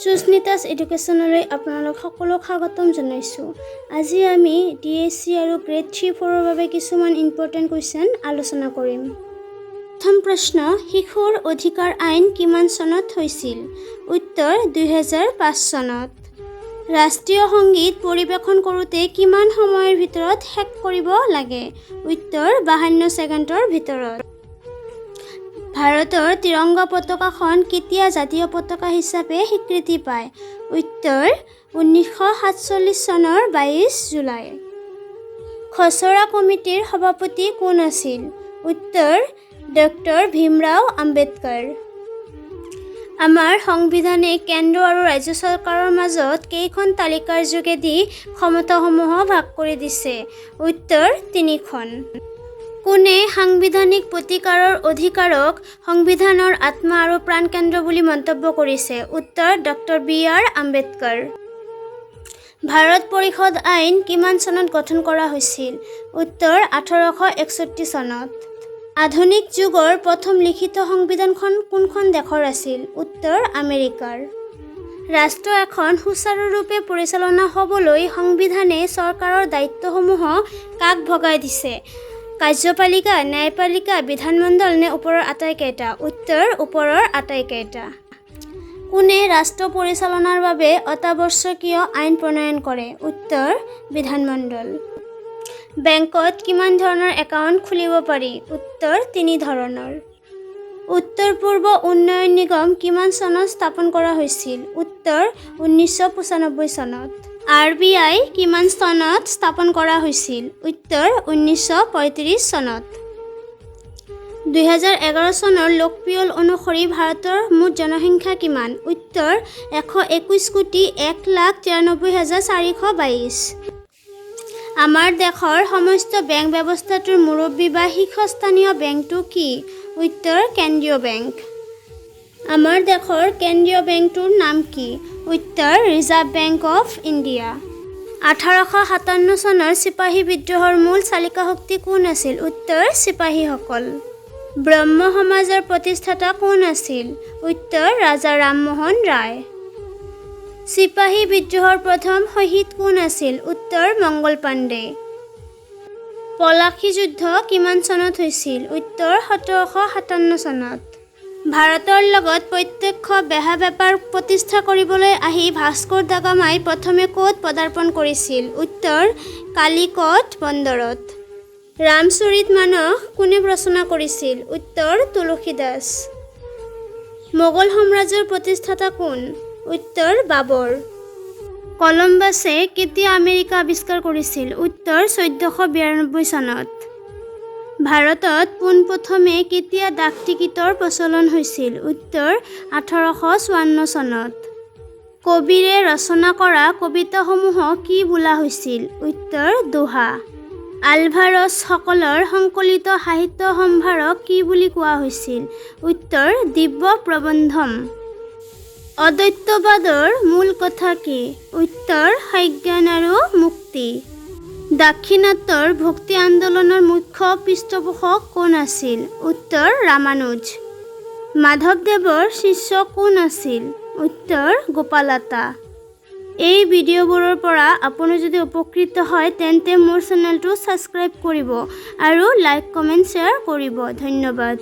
Susnita's educationলৈ আপোনালোক সকলোক স্বাগতম জনাইছোঁ। আজি আমি DHS আৰু Gread 3-4ৰ বাবে কিছুমান ইম্পৰ্টেণ্ট কুৱেশ্যন আলোচনা কৰিম। প্ৰথম প্ৰশ্ন, শিশুৰ অধিকাৰ আইন কিমান চনত হৈছিল? উত্তৰ 2005 চনত। ৰাষ্ট্ৰীয় সংগীত পৰিৱেশন কৰোঁতে কিমান সময়ৰ ভিতৰত শেষ কৰিব লাগে? উত্তৰ 52 ছেকেণ্ডৰ ভিতৰত। ভাৰতৰ ত্ৰিৰংগা পতাকাখন কেতিয়া জাতীয় পতাকা হিচাপে স্বীকৃতি পায়? উত্তৰ 1947 চনৰ 22 জুলাই। খচৰা কমিটিৰ সভাপতি কোন আছিল? উত্তৰ ডক্টৰ ভীমৰাও আম্বেদকাৰ। আমাৰ সংবিধানে কেন্দ্ৰ আৰু ৰাজ্য চৰকাৰৰ মাজত কেইখন তালিকাৰ যোগেদি ক্ষমতাসমূহ ভাগ কৰি দিছে? উত্তৰ 3খন। কোনে সাংবিধানিক প্ৰতিকাৰৰ অধিকাৰক সংবিধানৰ আত্মা আৰু প্ৰাণকেন্দ্ৰ বুলি মন্তব্য কৰিছে? উত্তৰ ডক্টৰ B.R. আম্বেদকাৰ। ভাৰত পৰিষদ আইন কিমান চনত গঠন কৰা হৈছিল? উত্তৰ 1861 চনত। আধুনিক যুগৰ প্ৰথম লিখিত সংবিধানখন কোনখন দেশৰ আছিল? উত্তৰ আমেৰিকাৰ। ৰাষ্ট্ৰ এখন সুচাৰুৰূপে পৰিচালনা হ'বলৈ সংবিধানে চৰকাৰৰ দায়িত্বসমূহ কাক ভগাই দিছে? কাৰ্যপালিকা, ন্যায়পালিকা, বিধানমণ্ডল নে ওপৰৰ আটাইকেইটা? উত্তৰ ওপৰৰ আটাইকেইটা। কোনে ৰাষ্ট্ৰ পৰিচালনাৰ বাবে অত্যাৱশ্যকীয় আইন প্ৰণয়ন কৰে? উত্তৰ বিধানমণ্ডল। বেংকত কিমান ধৰণৰ একাউণ্ট খুলিব পাৰি? উত্তৰ 3 ধৰণৰ। উত্তৰ পূৰ্ব উন্নয়ন নিগম কিমান চনত স্থাপন কৰা হৈছিল? উত্তৰ 1995 চনত। RBI কিমান চনত স্থাপন কৰা হৈছিল? উত্তৰ 1935 চনত। 2011 চনৰ লোকপিয়ল অনুসৰি ভাৰতৰ মুঠ জনসংখ্যা কিমান? উত্তৰ 121,93,422। আমাৰ দেশৰ সমস্ত বেংক ব্যৱস্থাটোৰ মুৰব্বী বা শীৰ্ষস্থানীয় বেংকটো কি? উত্তৰ কেন্দ্ৰীয় বেংক। আমাৰ দেশৰ কেন্দ্ৰীয় বেংকটোৰ নাম কি? উত্তৰ ৰিজাৰ্ভ বেংক অফ ইণ্ডিয়া। 1857 চনৰ চিপাহী বিদ্ৰোহৰ মূল চালিকা শক্তি কোন আছিল? উত্তৰ চিপাহীসকল। ব্ৰহ্ম সমাজৰ প্ৰতিষ্ঠাতা কোন আছিল? উত্তৰ ৰাজা ৰামমোহন ৰায়। চিপাহী বিদ্ৰোহৰ প্ৰথম শ্বহীদ কোন আছিল? উত্তৰ মংগল পাণ্ডে। পলাশী যুদ্ধ কিমান চনত হৈছিল? উত্তৰ 1757 চনত। ভাৰতৰ লগত প্ৰত্যক্ষ বেহা বেপাৰ প্ৰতিষ্ঠা কৰিবলৈ আহি ভাস্কৰ দা গামাই প্ৰথমে ক'ত পদাৰ্পণ কৰিছিল? উত্তৰ কালিকট বন্দৰত। ৰামচৰিত মানস কোনে ৰচনা কৰিছিল? উত্তৰ তুলসীদাস। মোগল সাম্ৰাজ্যৰ প্ৰতিষ্ঠাতা কোন? উত্তৰ বাবৰ। কলম্বাছে কেতিয়া আমেৰিকা আৱিষ্কাৰ কৰিছিল? উত্তৰ 1492 চনত। ভাৰতত পোনপ্ৰথমে কেতিয়া ডাক টিকটৰ প্ৰচলন হৈছিল? উত্তৰ 1854 চনত। কবিৰে ৰচনা কৰা কবিতাসমূহক কি বোলা হৈছিল? উত্তৰ দোহা। আলভাৰছসকলৰ সংকলিত সাহিত্য সম্ভাৰক কি বুলি কোৱা হৈছিল? উত্তৰ দিব্য প্ৰবন্ধম। অদ্বৈতবাদৰ মূল কথা কি? উত্তৰ সজ্ঞান আৰু মুক্তি। দাক্ষিণাত্যৰ ভক্তি আন্দোলনৰ মুখ্য পৃষ্ঠপোষক কোন আছিল? উত্তৰ ৰামানুজ। মাধৱদেৱৰ শিষ্য কোন আছিল? উত্তৰ গোপালাতা। এই ভিডিঅ'বোৰৰ পৰা আপুনি যদি উপকৃত হয় তেন্তে মোৰ চেনেলটো ছাবস্ক্ৰাইব কৰিব আৰু লাইক কমেণ্ট শ্বেয়াৰ কৰিব। ধন্যবাদ।